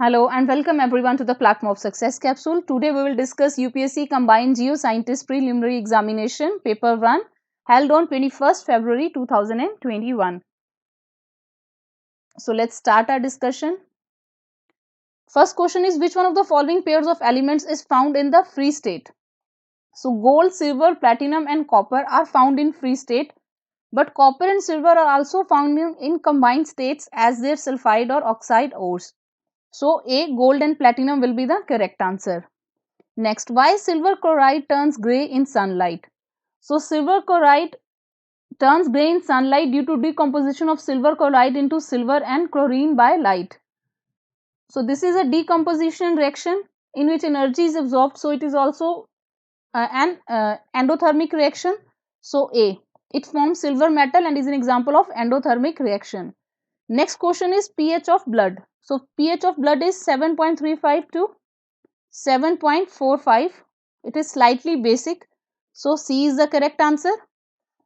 Hello and welcome everyone to the Platform of Success capsule. Today we will discuss UPSC Combined Geoscientist Preliminary Examination Paper 1 held on 21st February 2021. So let's start our discussion. First question is, which one of the following pairs of elements is found in the free state? So gold, silver, platinum and copper are found in free state, but copper and silver are also found in combined states as their sulfide or oxide ores. So A, gold and platinum will be the correct answer. Next, why silver chloride turns grey in sunlight? So silver chloride turns grey in sunlight due to decomposition of silver chloride into silver and chlorine by light. So this is a decomposition reaction in which energy is absorbed. So it is also an endothermic reaction. So A, it forms silver metal and is an example of endothermic reaction. Next question is pH of blood. So pH of blood is 7.35 to 7.45. It is slightly basic. So C is the correct answer.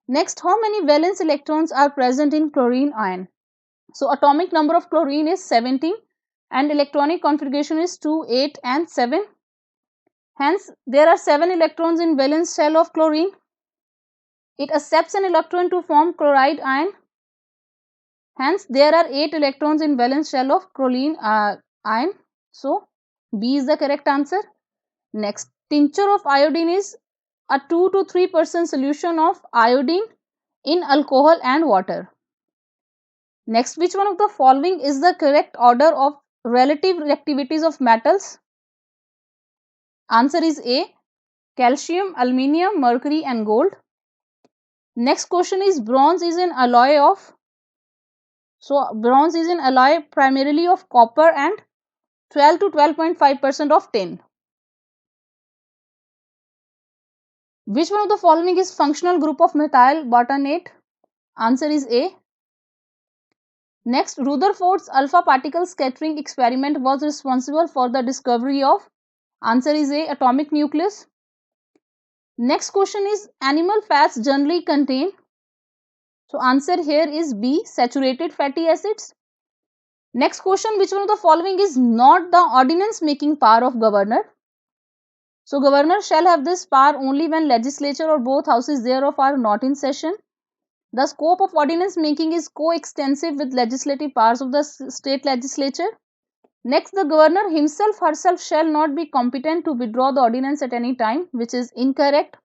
Next, how many valence electrons are present in chlorine ion? So atomic number of chlorine is 17 and electronic configuration is 2, 8 and 7. Hence, there are 7 electrons in valence shell of chlorine. It accepts an electron to form chloride ion. Hence, there are 8 electrons in valence shell of chlorine ion. So, B is the correct answer. Next, tincture of iodine is a 2 to 3% solution of iodine in alcohol and water. Next, which one of the following is the correct order of relative reactivities of metals? Answer is A, calcium, aluminium, mercury and gold. Next question is, bronze is an alloy of, so bronze is an alloy primarily of copper and 12 to 12.5% of tin. Which one of the following is functional group of methyl botanate? Answer is A. Next, Rutherford's alpha particle scattering experiment was responsible for the discovery of. Answer is A, atomic nucleus. Next question is, animal fats generally contain. So answer here is B, saturated fatty acids. Next question, which one of the following is not the ordinance making power of governor? So governor shall have this power only when legislature or both houses thereof are not in session. The scope of ordinance making is coextensive with legislative powers of the state legislature. Next, the governor himself herself shall not be competent to withdraw the ordinance at any time, which is incorrect.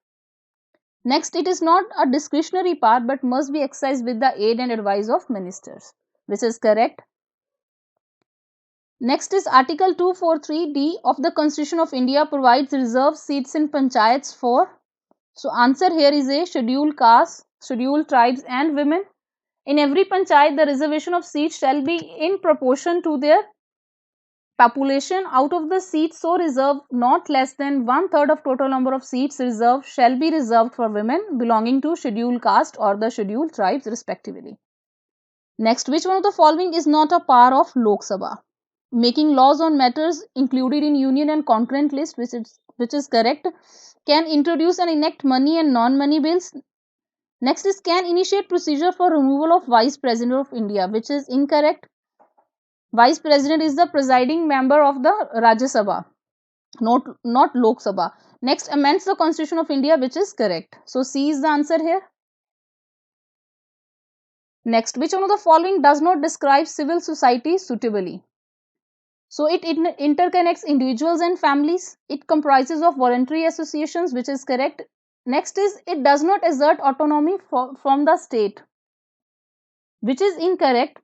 Next, it is not a discretionary power but must be exercised with the aid and advice of ministers, which is correct. Next is Article 243D of the Constitution of India provides reserved seats in panchayats for. So answer here is A, scheduled castes, scheduled tribes and women. In every panchayat, the reservation of seats shall be in proportion to their population. Out of the seats so reserved, not less than 1/3 of total number of seats reserved shall be reserved for women belonging to scheduled caste or the scheduled tribes respectively. Next, which one of the following is not a power of Lok Sabha? Making laws on matters included in union and concurrent list, which is correct. Can introduce and enact money and non-money bills. Next is can initiate procedure for removal of Vice President of India, which is incorrect. Vice President is the presiding member of the Rajya Sabha, not Lok Sabha. Next, amends the Constitution of India, which is correct. So C is the answer here. Next, which one of the following does not describe civil society suitably? So it interconnects individuals and families. It comprises of voluntary associations, which is correct. Next is it does not assert autonomy from the state, which is incorrect.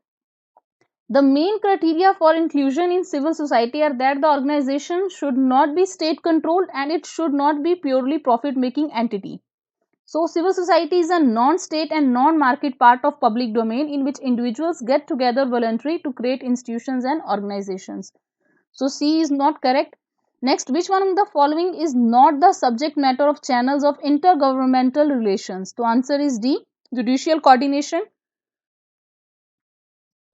The main criteria for inclusion in civil society are that the organization should not be state controlled and it should not be purely profit making entity. So civil society is a non-state and non-market part of public domain in which individuals get together voluntarily to create institutions and organizations. So C is not correct. Next, which one of the following is not the subject matter of channels of intergovernmental relations? So answer is D, judicial coordination.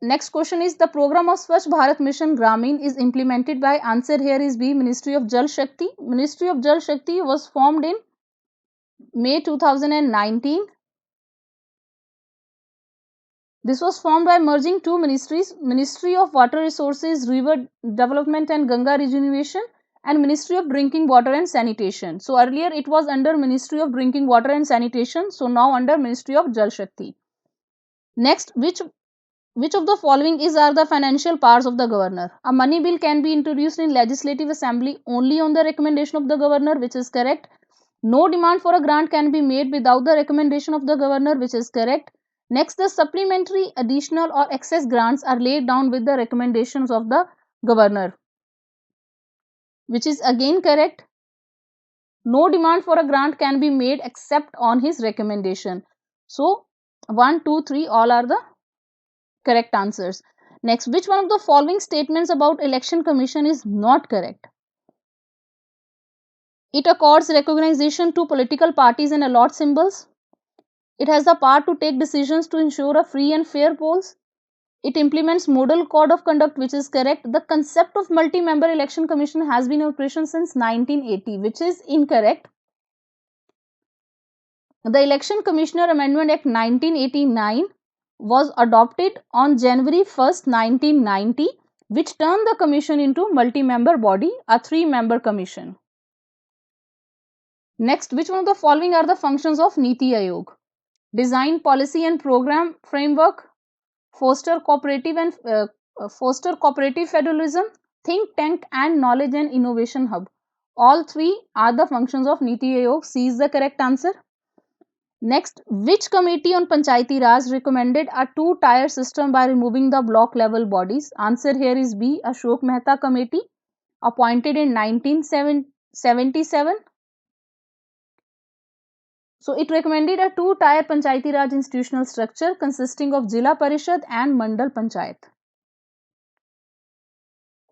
Next question is the program of Swachh Bharat Mission Gramin is implemented by. Answer here is B, Ministry of Jal Shakti. Ministry of Jal Shakti was formed in May 2019. This was formed by merging two ministries, Ministry of Water Resources, River Development and Ganga Regeneration, and Ministry of Drinking Water and Sanitation. So earlier it was under Ministry of Drinking Water and Sanitation, so now under Ministry of Jal Shakti. Next, which of the following are the financial powers of the governor? A money bill can be introduced in legislative assembly only on the recommendation of the governor, which is correct. No demand for a grant can be made without the recommendation of the governor, which is correct. Next, the supplementary, additional or excess grants are laid down with the recommendations of the governor, which is again correct. No demand for a grant can be made except on his recommendation. So 1, 2, 3 all are the correct answers. Next, which one of the following statements about election commission is not correct? It accords recognition to political parties and allot symbols. It has the power to take decisions to ensure a free and fair polls. It implements model code of conduct, which is correct. The concept of multi-member election commission has been in operation since 1980, which is incorrect. The Election Commissioner Amendment Act 1989 was adopted on January 1st, 1990, which turned the commission into multi-member body, a 3-member commission. Next, which one of the following are the functions of Niti Aayog? Design policy and program framework, foster cooperative federalism, think tank and knowledge and innovation hub. All three are the functions of Niti Aayog. C is the correct answer. Next, which committee on Panchayati Raj recommended a two-tier system by removing the block level bodies? Answer here is B, Ashok Mehta Committee, appointed in 1977. So it recommended a two-tier Panchayati Raj institutional structure consisting of Jila Parishad and Mandal Panchayat.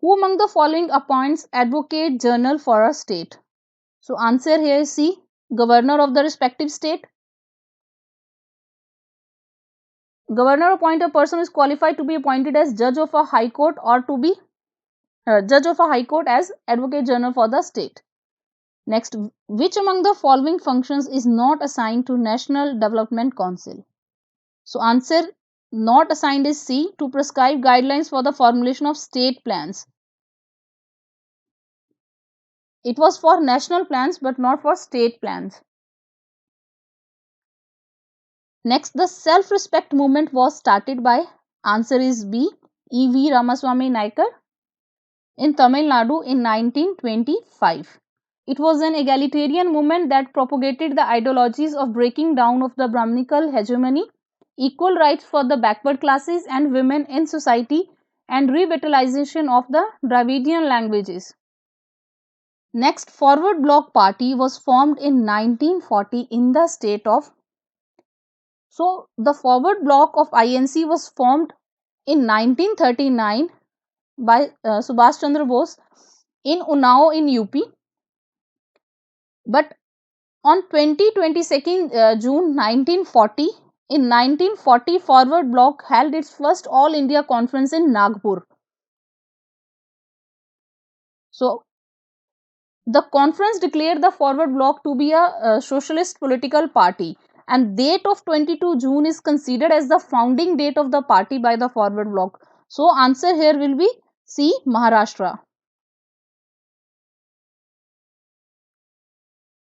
Who among the following appoints Advocate General for a state? So answer here is C, Governor of the respective state. Governor appoint a person who is qualified to be appointed as judge of a high court or to be judge of a high court as Advocate General for the state. Next, which among the following functions is not assigned to National Development Council? So answer not assigned is C, to prescribe guidelines for the formulation of state plans. It was for national plans but not for state plans. Next, the self-respect movement was started by, answer is B, E.V. Ramaswamy Naikar in Tamil Nadu in 1925. It was an egalitarian movement that propagated the ideologies of breaking down of the Brahminical hegemony, equal rights for the backward classes and women in society, and revitalization of the Dravidian languages. Next, Forward Bloc Party was formed in 1940 in the state of. So, the Forward Bloc of INC was formed in 1939 by Subhash Chandra Bose in Unnao in UP. But on 22nd June 1940, in 1940, Forward Bloc held its first All India Conference in Nagpur. So, the conference declared the Forward Bloc to be a socialist political party, and date of 22 June is considered as the founding date of the party by the Forward Bloc. So, answer here will be C, Maharashtra.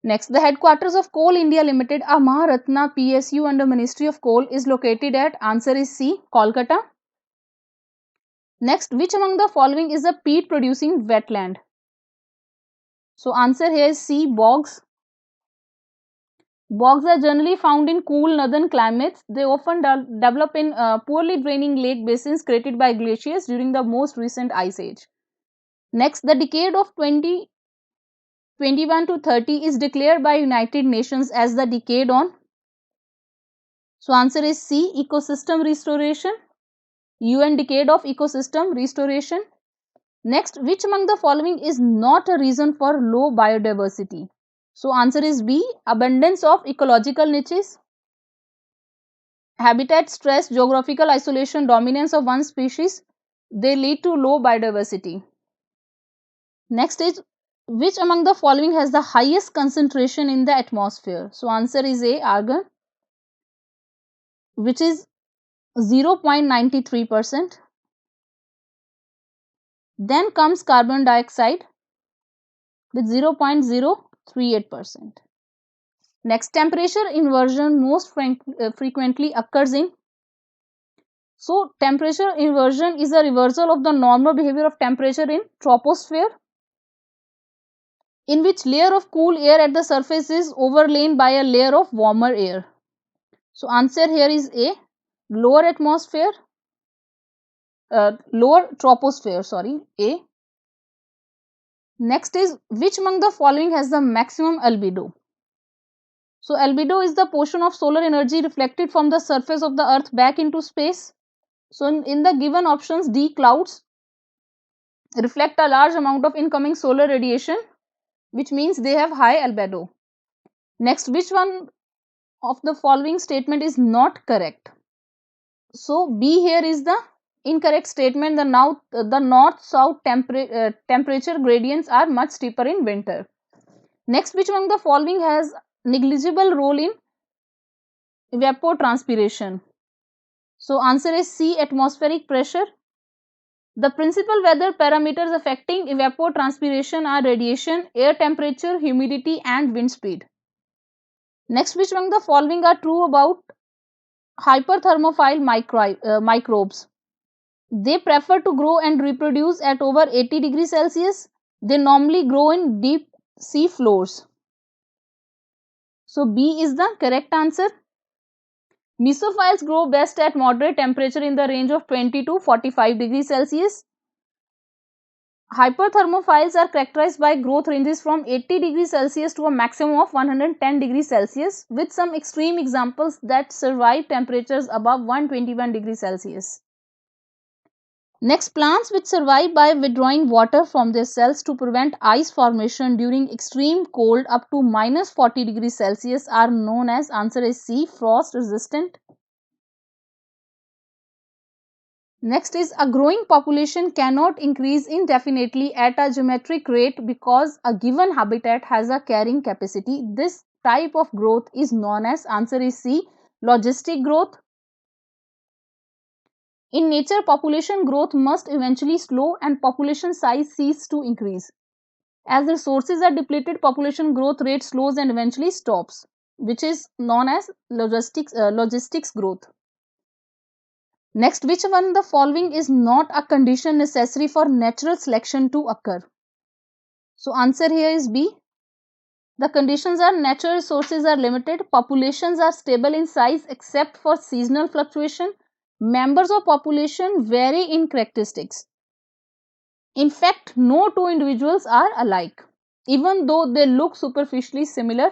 Next, the headquarters of Coal India Limited, a Maharatna PSU under Ministry of Coal, is located at, answer is C, Kolkata. Next, which among the following is a peat producing wetland? So, answer here is C, bogs. Bogs are generally found in cool northern climates. They often develop in poorly draining lake basins created by glaciers during the most recent ice age. Next, the decade of 2021 to 30 is declared by United Nations as the decade on. So, answer is C, ecosystem restoration. UN Decade of Ecosystem Restoration. Next, which among the following is not a reason for low biodiversity? So, answer is B, abundance of ecological niches. Habitat stress, geographical isolation, dominance of one species, they lead to low biodiversity. Next is, which among the following has the highest concentration in the atmosphere? So, answer is A, argon, which is 0.93%. Then comes carbon dioxide with 0.038%. Next, temperature inversion most frequently occurs in. So, temperature inversion is a reversal of the normal behavior of temperature in troposphere, in which layer of cool air at the surface is overlain by a layer of warmer air. So, answer here is A, lower atmosphere, lower troposphere, sorry, A. Next is, which among the following has the maximum albedo? So, albedo is the portion of solar energy reflected from the surface of the earth back into space. So, in the given options, D, clouds reflect a large amount of incoming solar radiation, which means they have high albedo. Next, which one of the following statement is not correct? So, B here is the incorrect statement. The north-south temperature gradients are much steeper in winter. Next, which among the following has negligible role in evapotranspiration? So, answer is C, atmospheric pressure. The principal weather parameters affecting evapotranspiration are radiation, air temperature, humidity, and wind speed. Next, which among the following are true about hyperthermophile microbes? They prefer to grow and reproduce at over 80 degrees Celsius. They normally grow in deep sea floors. So, B is the correct answer. Mesophiles grow best at moderate temperature in the range of 20 to 45 degrees Celsius. Hyperthermophiles are characterized by growth ranges from 80 degrees Celsius to a maximum of 110 degrees Celsius, with some extreme examples that survive temperatures above 121 degrees Celsius. Next, plants which survive by withdrawing water from their cells to prevent ice formation during extreme cold up to minus 40 degrees Celsius are known as, answer is C, frost resistant. Next is, a growing population cannot increase indefinitely at a geometric rate because a given habitat has a carrying capacity. This type of growth is known as, answer is C, logistic growth. In nature, population growth must eventually slow and population size cease to increase. As resources are depleted, population growth rate slows and eventually stops, which is known as logistics growth. Next, which one the following is not a condition necessary for natural selection to occur? So, answer here is B. The conditions are natural resources are limited, populations are stable in size except for seasonal fluctuation, members of population vary in characteristics. In fact, no two individuals are alike, even though they look superficially similar.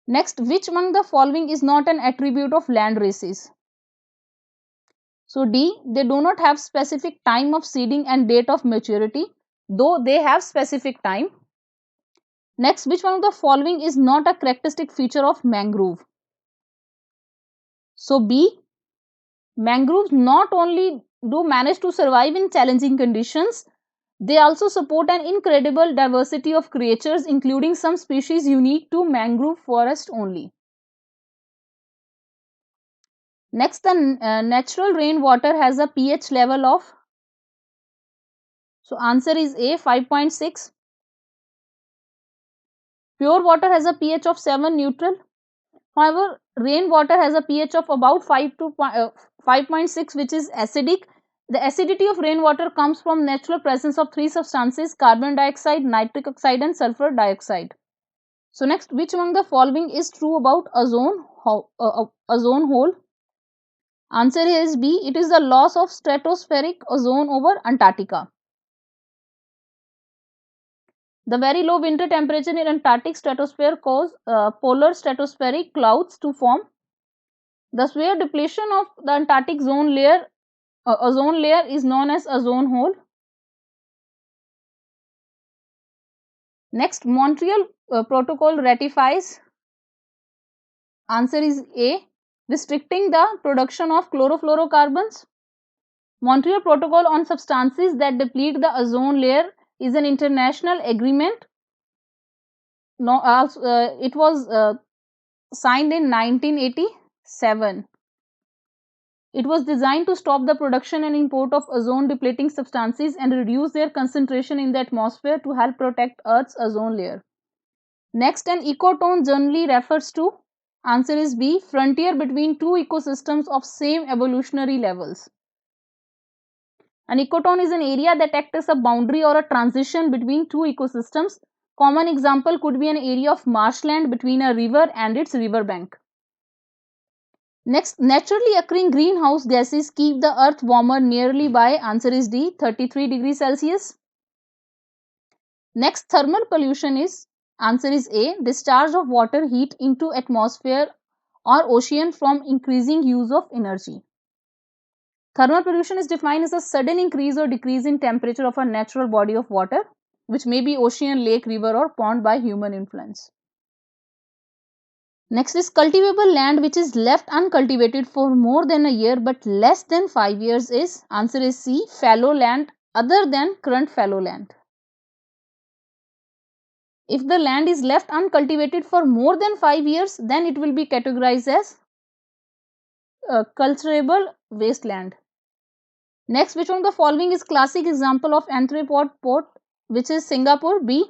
Next, which among the following is not an attribute of land races? So, D, they do not have specific time of seeding and date of maturity, though they have specific time. Next, which one of the following is not a characteristic feature of mangrove? So, B, mangroves not only do manage to survive in challenging conditions, they also support an incredible diversity of creatures, including some species unique to mangrove forest only. Next, the natural rainwater has a pH level of, so answer is A, 5.6. Pure water has a pH of 7 neutral. However, rainwater has a pH of about 5.6, which is acidic. The acidity of rainwater comes from natural presence of three substances: carbon dioxide, nitric oxide, and sulfur dioxide. So next, which among the following is true about ozone hole? Answer here is B. It is the loss of stratospheric ozone over Antarctica. The very low winter temperature in Antarctic stratosphere cause polar stratospheric clouds to form. The severe depletion of the Antarctic ozone layer is known as ozone hole. Next, Montreal Protocol ratifies. Answer is A, restricting the production of chlorofluorocarbons. Montreal Protocol on substances that deplete the ozone layer is an international agreement. It was signed in 1987. It was designed to stop the production and import of ozone depleting substances and reduce their concentration in the atmosphere to help protect Earth's ozone layer. Next, an ecotone generally refers to, answer is B, frontier between two ecosystems of same evolutionary levels. An ecotone is an area that acts as a boundary or a transition between two ecosystems. Common example could be an area of marshland between a river and its riverbank. Next, naturally occurring greenhouse gases keep the earth warmer nearly by, answer is D, 33 degrees Celsius. Next, thermal pollution is, answer is A, discharge of water heat into atmosphere or ocean from increasing use of energy. Thermal pollution is defined as a sudden increase or decrease in temperature of a natural body of water, which may be ocean, lake, river or pond by human influence. Next is cultivable land which is left uncultivated for more than a year but less than 5 years is, answer is C, fallow land other than current fallow land. If the land is left uncultivated for more than 5 years, then it will be categorized as cultivable wasteland. Next, which one of the following is classic example of entrepot port, which is Singapore? B.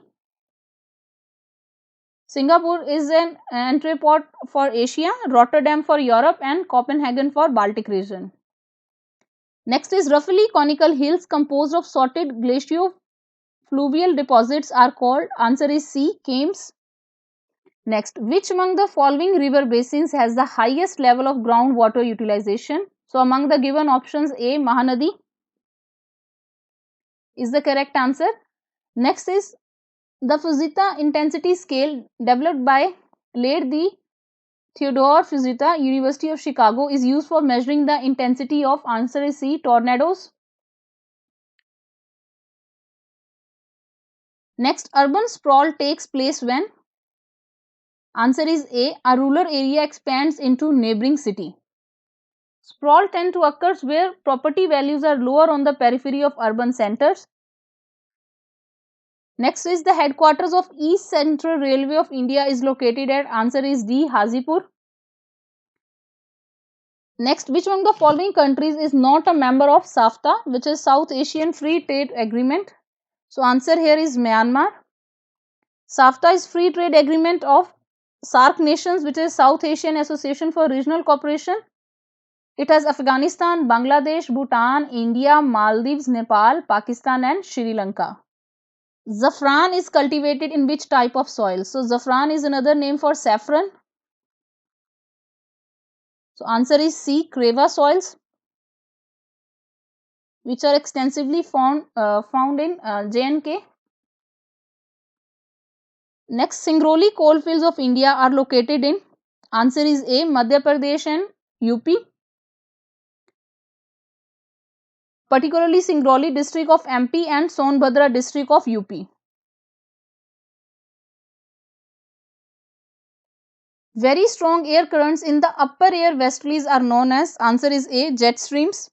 Singapore is an entrepot for Asia, Rotterdam for Europe and Copenhagen for Baltic region. Next is roughly conical hills composed of sorted glaciofluvial deposits are called, answer is C, Kames. Next, which among the following river basins has the highest level of groundwater utilization? So among the given options, A, Mahanadi is the correct answer. Next is the Fujita intensity scale developed by late the Theodore Fujita, University of Chicago, is used for measuring the intensity of, answer is C, tornadoes. Next, urban sprawl takes place when, answer is A, rural area expands into neighboring city. Sprawl tend to occur where property values are lower on the periphery of urban centers. Next is the headquarters of East Central Railway of India is located at, answer is D, Hazipur. Next, which one of the following countries is not a member of SAFTA, which is South Asian Free Trade Agreement? So answer here is Myanmar. SAFTA is free trade agreement of SAARC nations, which is South Asian Association for Regional Cooperation. It has Afghanistan, Bangladesh, Bhutan, India, Maldives, Nepal, Pakistan and Sri Lanka. Saffron is cultivated in which type of soil? So saffron is another name for saffron. So answer is C, Creva soils, which are extensively found in J&K. Next, Singrauli coalfields of India are located in, answer is A, Madhya Pradesh and UP. Particularly Singrauli district of MP and Sonbhadra district of UP. Very strong air currents in the upper air westerlies are known as, answer is A, jet streams.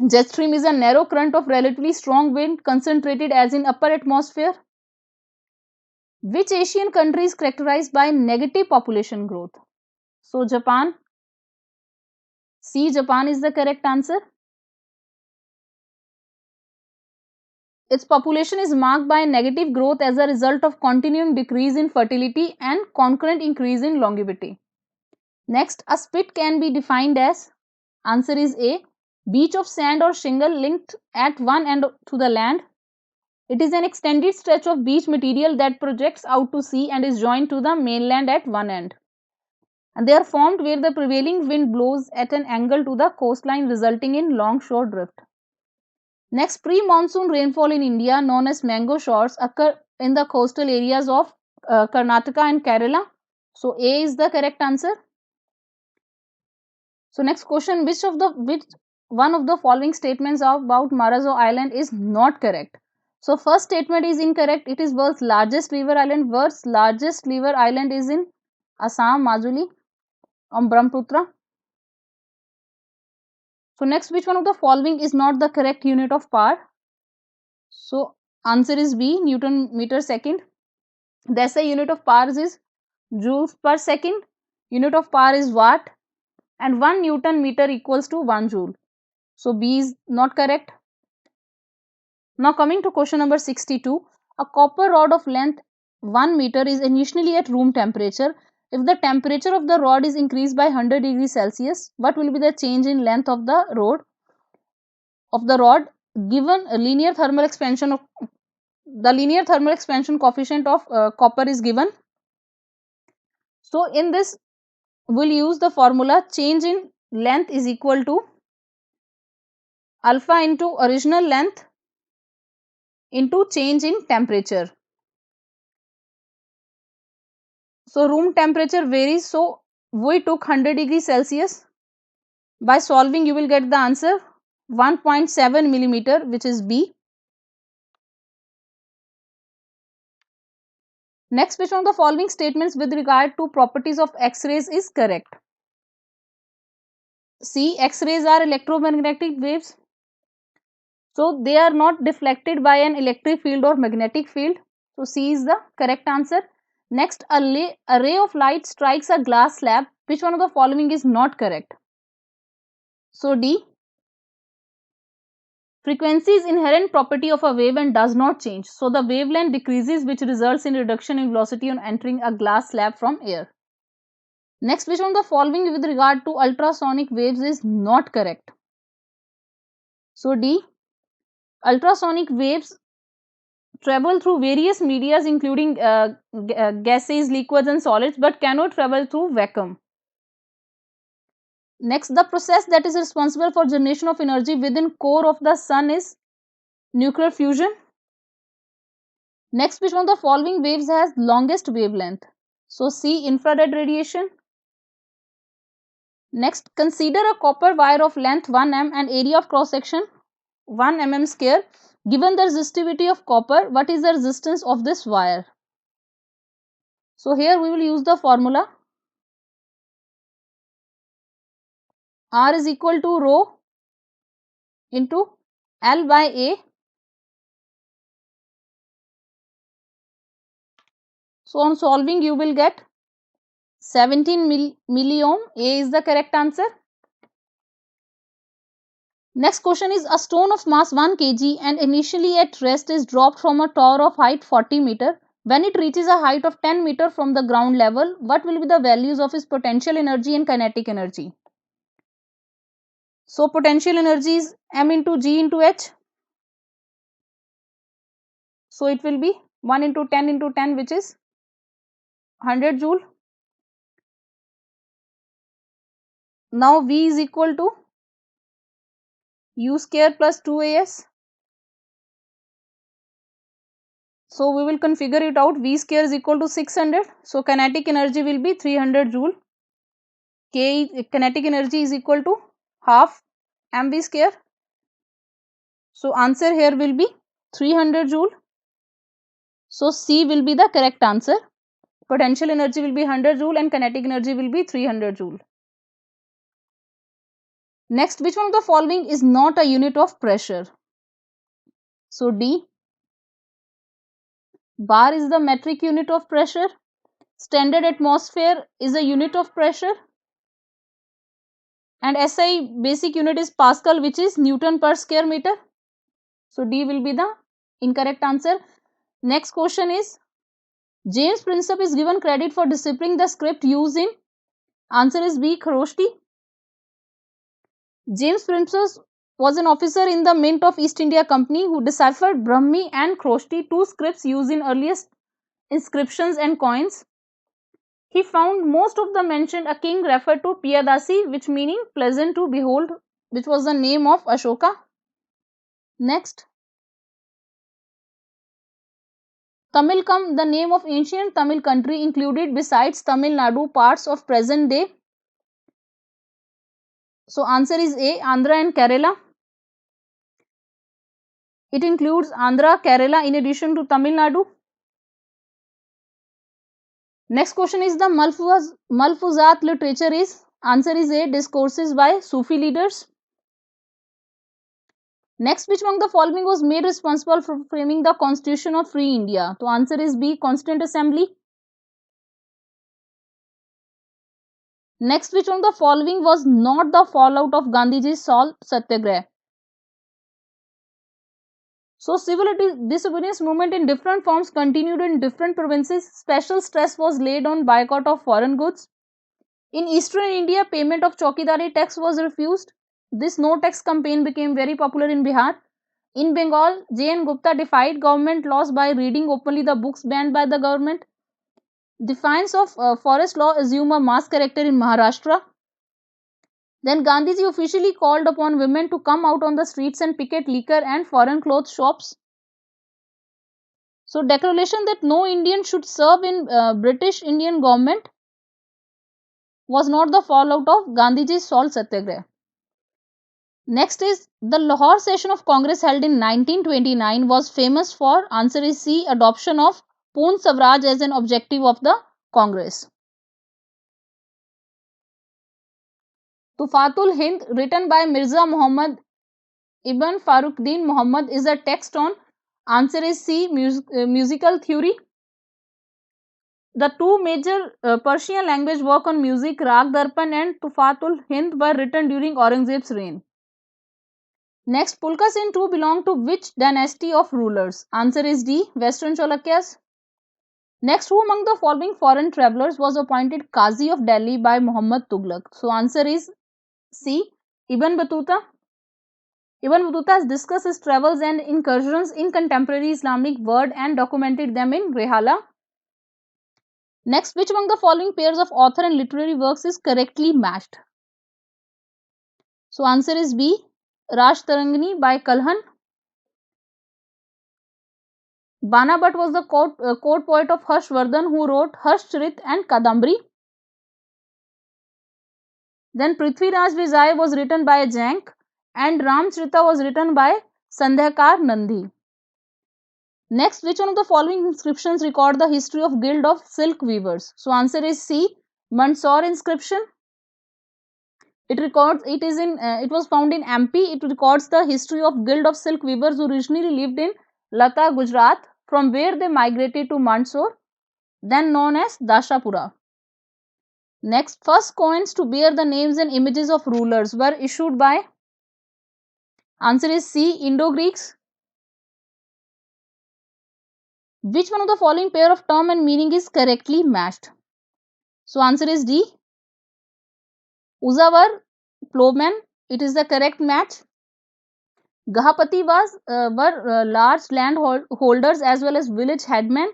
Jet stream is a narrow current of relatively strong wind concentrated as in upper atmosphere. Which Asian country is characterized by negative population growth? So Japan. C, Japan is the correct answer. Its population is marked by negative growth as a result of continuing decrease in fertility and concurrent increase in longevity. Next, a spit can be defined as, answer is A, beach of sand or shingle linked at one end to the land. It is an extended stretch of beach material that projects out to sea and is joined to the mainland at one end. And they are formed where the prevailing wind blows at an angle to the coastline, resulting in longshore drift. Next, pre-monsoon rainfall in India, known as mango showers, occur in the coastal areas of Karnataka and Kerala. So A is the correct answer. So next question, which one of the following statements about Marajo Island is not correct? So first statement is incorrect. It is world's largest river island. World's largest river island is in Assam, Majuli on Brahmaputra. So next, which one of the following is not the correct unit of power? So answer is B, Newton meter second. The SI unit of power is joules per second. Unit of power is watt. and 1 Newton meter equals to 1 joule. So B is not correct. Now coming to question number 62. A copper rod of length 1 meter is initially at room temperature. If the temperature of the rod is increased by 100 degrees Celsius, what will be the change in length of the rod given a linear thermal expansion of the linear thermal expansion coefficient of copper is given. So in this we'll use the formula change in length is equal to alpha into original length into change in temperature. So room temperature varies, so we took 100 degrees Celsius. By solving you will get the answer 1.7 millimeter, which is B. Next, which one of the following statements with regard to properties of X-rays is correct? C. X-rays are electromagnetic waves. So they are not deflected by an electric field or magnetic field. So C is the correct answer. Next, a ray of light strikes a glass slab. Which one of the following is not correct? So D. Frequency is inherent property of a wave and does not change. So the wavelength decreases, which results in reduction in velocity on entering a glass slab from air. Next, which one of the following with regard to ultrasonic waves is not correct? So D. Ultrasonic waves travel through various medias including gases, liquids and solids, but cannot travel through vacuum. Next, the process that is responsible for generation of energy within core of the sun is nuclear fusion. Next, which one of the following waves has longest wavelength? So C. Infrared radiation. Next, consider a copper wire of length 1 m and area of cross section 1 mm square. Given the resistivity of copper, what is the resistance of this wire? So here we will use the formula R is equal to rho into L by A. So on solving you will get 17 milliohm. A is the correct answer. Next question is a stone of mass 1 kg and initially at rest is dropped from a tower of height 40 meter. When it reaches a height of 10 meter from the ground level, what will be the values of its potential energy and kinetic energy? So potential energy is m into g into h. So it will be 1 into 10, which is 100 joule. Now V is equal to U square plus 2AS. So we will configure it out. V square is equal to 600. So kinetic energy will be 300 joule. Kinetic energy is equal to half mv square. So answer here will be 300 joule. So C will be the correct answer. Potential energy will be 100 joule and kinetic energy will be 300 joule. Next, which one of the following is not a unit of pressure? So D. Bar is the metric unit of pressure. Standard atmosphere is a unit of pressure. And SI basic unit is Pascal, which is Newton per square meter. So D will be the incorrect answer. Next question is James Princip is given credit for deciphering the script used in. Answer is B. Khroshti. James Princip was an officer in the Mint of East India Company who deciphered Brahmi and Khroshti, two scripts used in earliest inscriptions and coins. He found most of the mentioned a king referred to Piyadasi, which meaning pleasant to behold, which was the name of Ashoka. Next, Tamilkam, the name of ancient Tamil country, included besides Tamil Nadu parts of present day. So answer is A. Andhra and Kerala. It includes Andhra, Kerala in addition to Tamil Nadu. Next question is the Malfuzat literature is. Answer is A. Discourses by Sufi leaders. Next, which among the following was made responsible for framing the Constitution of Free India? So answer is B. Constituent Assembly. Next, which one of the following was not the fallout of Gandhiji's salt satyagraha? So civil disobedience movement in different forms continued in different provinces. Special stress was laid on boycott of foreign goods. In eastern India, payment of Chaukidari tax was refused. This no tax campaign became very popular in Bihar. In Bengal, J.N. Gupta defied government laws by reading openly the books banned by the government. Defiance of forest law assumed a mass character in Maharashtra. Then Gandhiji officially called upon women to come out on the streets and picket liquor and foreign clothes shops. So declaration that no Indian should serve in British Indian government was not the fallout of Gandhiji's salt satyagraha. Next is the Lahore session of Congress held in 1929 was famous for answer is C, adoption of Poon Swaraj as an objective of the Congress. Tufatul Hind written by Mirza Muhammad Ibn Faruqdin Muhammad is a text on answer is C, musical theory. The two major Persian language work on music, Rag Darpan and Tufatul Hind, were written during Aurangzeb's reign. Next, Pulka Sen II belonged to which dynasty of rulers? Answer is D, Western Chalukyas. Next, who among the following foreign travelers was appointed Qazi of Delhi by Muhammad Tughlaq? So, answer is C, Ibn Battuta. Ibn Battuta has discussed his travels and incursions in contemporary Islamic world and documented them in Rehala. Next, which among the following pairs of author and literary works is correctly matched? So, answer is B, Raj Tarangani by Kalhan. Bana Bhatt was the court poet of Harshvardhan who wrote Harshcharit and Kadambari. Then Prithviraj Vijay was written by Jank and Ramcharita was written by Sandhyakar Nandi. Next, which one of the following inscriptions record the history of Guild of Silk Weavers? So, answer is C, Mandsaur inscription. It was found in MP. It records the history of Guild of Silk Weavers who originally lived in Lata, Gujarat, from where they migrated to Mandsaur, then known as Dashapura. Next, first coins to bear the names and images of rulers were issued by answer is C, Indo-Greeks. Which one of the following pair of term and meaning is correctly matched? So, answer is D, Uzavar, plowman. It is the correct match. Gahapati were large land holders as well as village headmen.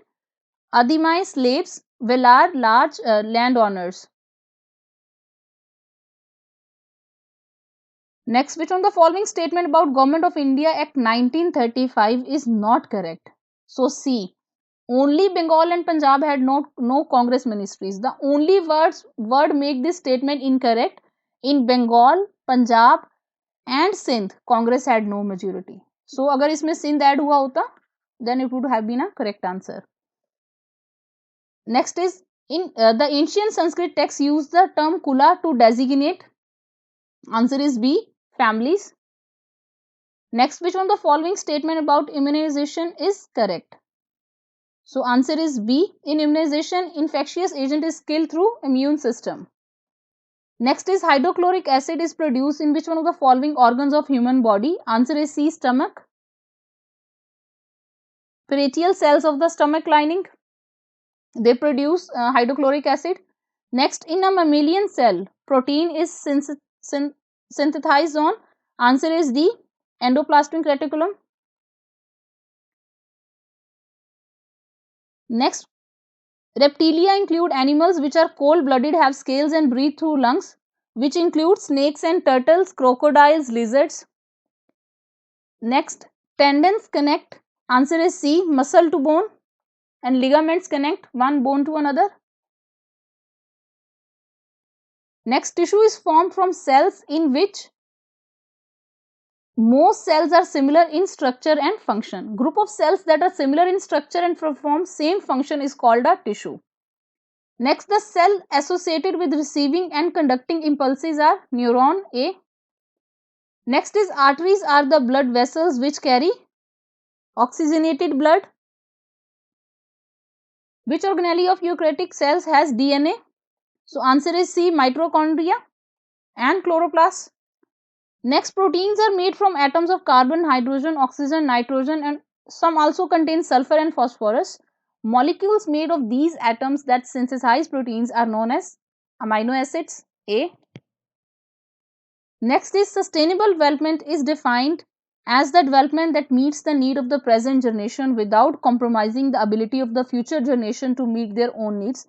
Adimai slaves, Velar large landowners. Next, which one of the following statement about Government of India Act 1935 is not correct? So, C, only Bengal and Punjab had no Congress ministries. The only word make this statement incorrect. In Bengal, Punjab and Sindh, Congress had no majority. So, अगर इसमें Sindh add हुआ होता, then it would have been a correct answer. Next is in the ancient Sanskrit text use the term Kula to designate. Answer is B, families. Next, which one of the following statement about immunization is correct? So, answer is B. In immunization, infectious agent is killed through immune system. Next is hydrochloric acid is produced in which one of the following organs of human body? Answer is C, stomach. Parietal cells of the stomach lining, they produce hydrochloric acid. Next, in a mammalian cell, protein is synthesized on. Answer is D, endoplasmic reticulum. Next, reptilia include animals which are cold-blooded, have scales and breathe through lungs, which include snakes and turtles, crocodiles, lizards. Next, tendons connect. Answer is C, muscle to bone, and ligaments connect one bone to another. Next, tissue is formed from cells in which most cells are similar in structure and function. Group of cells that are similar in structure and perform same function is called a tissue. Next, the cell associated with receiving and conducting impulses are neuron A. Next is arteries are the blood vessels which carry oxygenated blood. Which organelle of eukaryotic cells has DNA? So answer is C, mitochondria and chloroplast. Next, proteins are made from atoms of carbon, hydrogen, oxygen, nitrogen, and some also contain sulfur and phosphorus. Molecules made of these atoms that synthesize proteins are known as amino acids. A. Next is sustainable development is defined as the development that meets the need of the present generation without compromising the ability of the future generation to meet their own needs.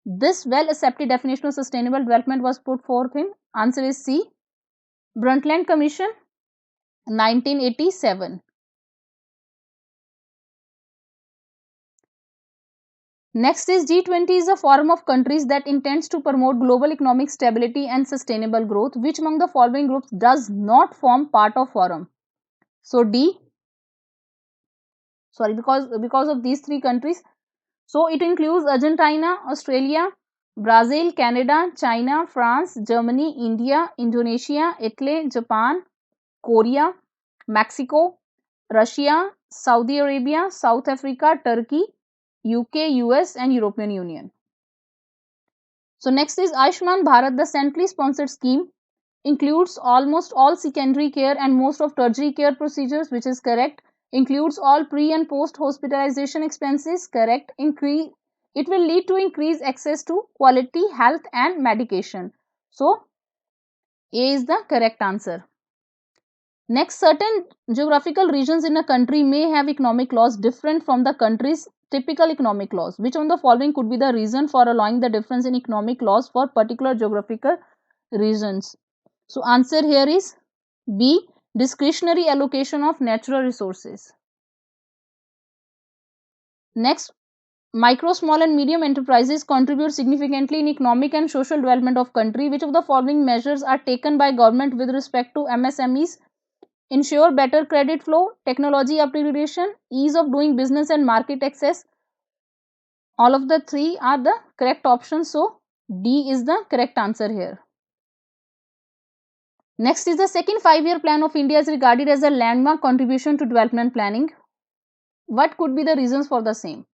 This well accepted definition of sustainable development was put forth in answer is C, Brundtland Commission 1987. Next is G20 is a forum of countries that intends to promote global economic stability and sustainable growth. Which among the following groups does not form part of forum? So D, sorry, because of these three countries. So it includes Argentina, Australia, Brazil, Canada, China, France, Germany, India, Indonesia, Italy, Japan, Korea, Mexico, Russia, Saudi Arabia, South Africa, Turkey, UK, US, and European Union. So next is Ayushman Bharat, the centrally sponsored scheme includes almost all secondary care and most of tertiary care procedures, which is correct. Includes all pre and post hospitalization expenses, correct. It will lead to increased access to quality health and medication. So A is the correct answer. Next, certain geographical regions in a country may have economic laws different from the country's typical economic laws. Which of the following could be the reason for allowing the difference in economic laws for particular geographical regions? So answer here is B, discretionary allocation of natural resources. Next, micro, small and medium enterprises contribute significantly in economic and social development of country. Which of the following measures are taken by government with respect to MSMEs? Ensure better credit flow, technology upgradation, ease of doing business and market access. All of the three are the correct options. So D is the correct answer here. Next is the second 5-year plan of India is regarded as a landmark contribution to development planning. What could be the reasons for the same?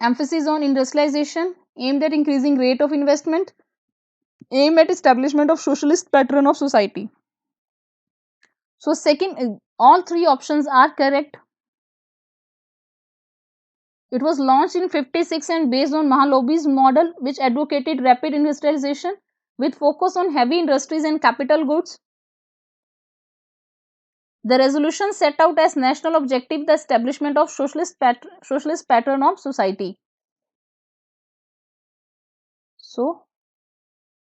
Emphasis on industrialization, aimed at increasing rate of investment, aim at establishment of socialist pattern of society. So second, all three options are correct. It was launched in 56 and based on Mahalobi's model, which advocated rapid industrialization with focus on heavy industries and capital goods. The resolution set out as national objective the establishment of socialist pattern of society. So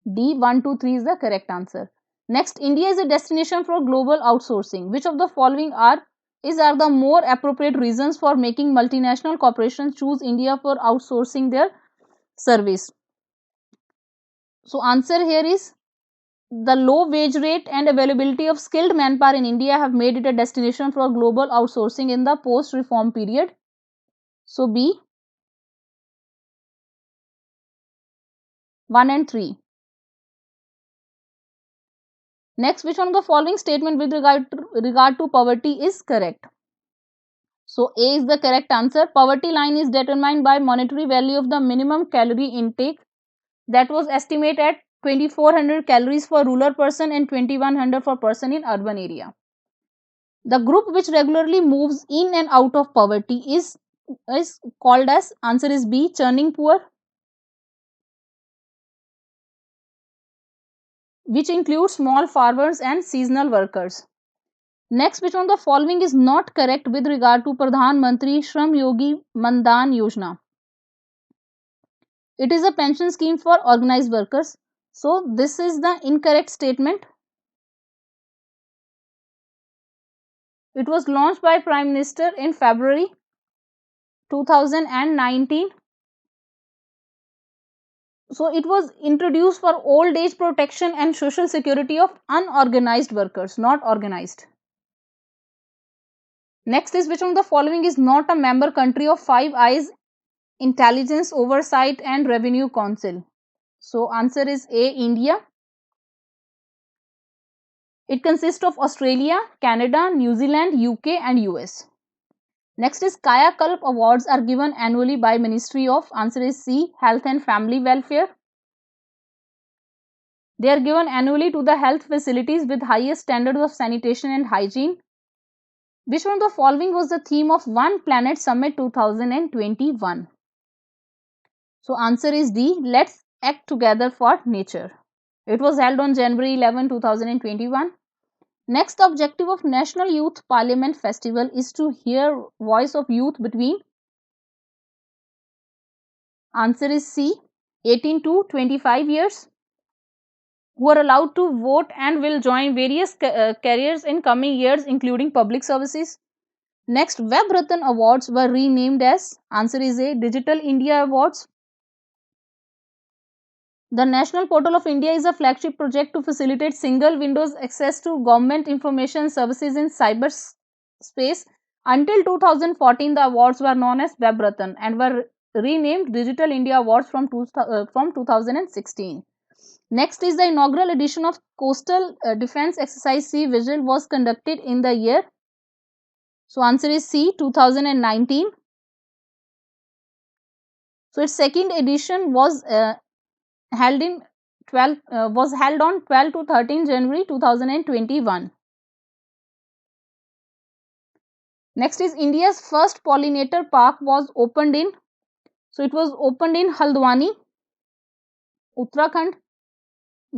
D 1, 2, 3 is the correct answer. Next, India is a destination for global outsourcing. Which of the following are the more appropriate reasons for making multinational corporations choose India for outsourcing their service? So answer here is the low wage rate and availability of skilled manpower in India have made it a destination for global outsourcing in the post-reform period. So B 1 and 3. Next, which one of the following statement with regard to poverty is correct? So A is the correct answer. Poverty line is determined by monetary value of the minimum calorie intake that was estimated at 2400 calories for rural person and 2100 for person in urban area. The group which regularly moves in and out of poverty is called as, answer is B, churning poor, which includes small farmers and seasonal workers. Next, which one of the following is not correct with regard to Pradhan Mantri Shram Yogi Mandan Yojana? It is a pension scheme for organized workers. So this is the incorrect statement. It was launched by Prime Minister in February 2019. So it was introduced for old age protection and social security of unorganized workers, not organized. Next is which one of the following is not a member country of Five Eyes Intelligence Oversight and Revenue Council? So answer is A, India. It consists of Australia, Canada, New Zealand, UK and US. Next is Kaya Kalp awards are given annually by Ministry of, answer is C, Health and Family Welfare. They are given annually to the health facilities with highest standards of sanitation and hygiene. Which one of the following was the theme of One Planet Summit 2021? So answer is D, Let's Act Together for Nature. It was held on January 11, 2021. Next, the objective of National Youth Parliament Festival is to hear voice of youth between, answer is C, 18 to 25 years, who are allowed to vote and will join various careers in coming years, including public services. Next, Web Ratan Awards were renamed as, answer is A, Digital India Awards. The National Portal of India is a flagship project to facilitate single windows access to government information services in cyberspace. Until 2014, the awards were known as Web Ratan and were renamed Digital India Awards from 2016. Next is the inaugural edition of Coastal Defense Exercise Sea Vigil was conducted in the year. So answer is C, 2019. So its second edition was held on 12 to 13 January 2021. Next is India's first pollinator park was opened in. So it was opened in Haldwani, Uttarakhand.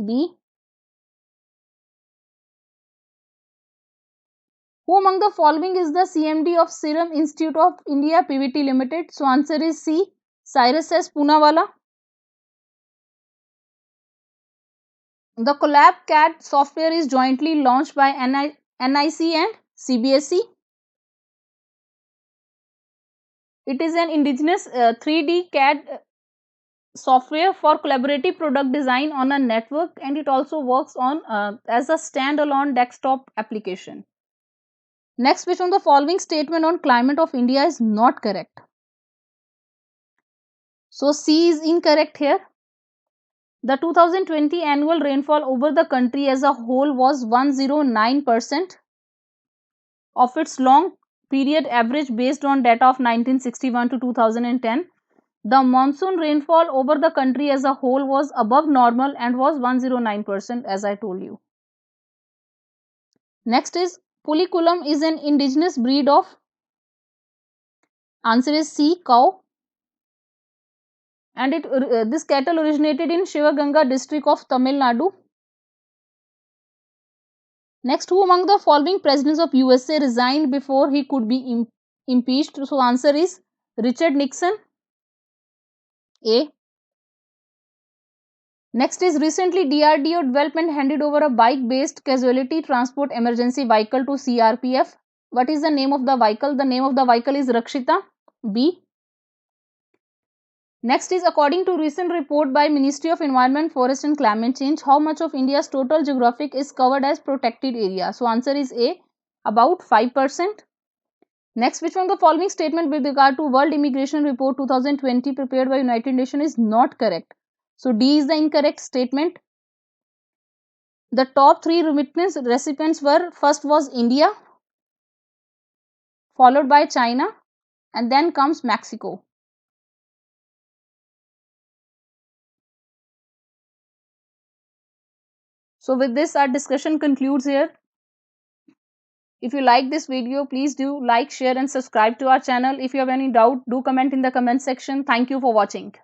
B. Who among the following is the CMD of Serum Institute of India PVT Limited? So answer is C, Cyrus S. Poonawalla. The Collab CAD software is jointly launched by NIC and CBSE. It is an indigenous 3D CAD software for collaborative product design on a network, and it also works on as a standalone desktop application. Next, which one of the following statement on climate of India is not correct? So C is incorrect here. The 2020 annual rainfall over the country as a whole was 109% of its long period average based on data of 1961 to 2010. The monsoon rainfall over the country as a whole was above normal and was 109%, as I told you. Next is Puliculam is an indigenous breed of, answer is C, cow, and this cattle originated in Shivaganga district of Tamil Nadu. Next, who among the following presidents of USA resigned before he could be impeached? So answer is Richard Nixon. A. Next is recently DRDO development handed over a bike-based casualty transport emergency vehicle to CRPF. What is the name of the vehicle? The name of the vehicle is Rakshita. B. Next is according to recent report by Ministry of Environment, Forest and Climate Change, how much of India's total geographic is covered as protected area? So answer is A, about 5%. Next, which one of the following statement with regard to World Immigration Report 2020 prepared by United Nations is not correct? So D is the incorrect statement. The top 3 remittance recipients were, first was India, followed by China, and then comes Mexico. So with this, our discussion concludes here. If you like this video, please do like, share and subscribe to our channel. If you have any doubt, do comment in the comment section. Thank you for watching.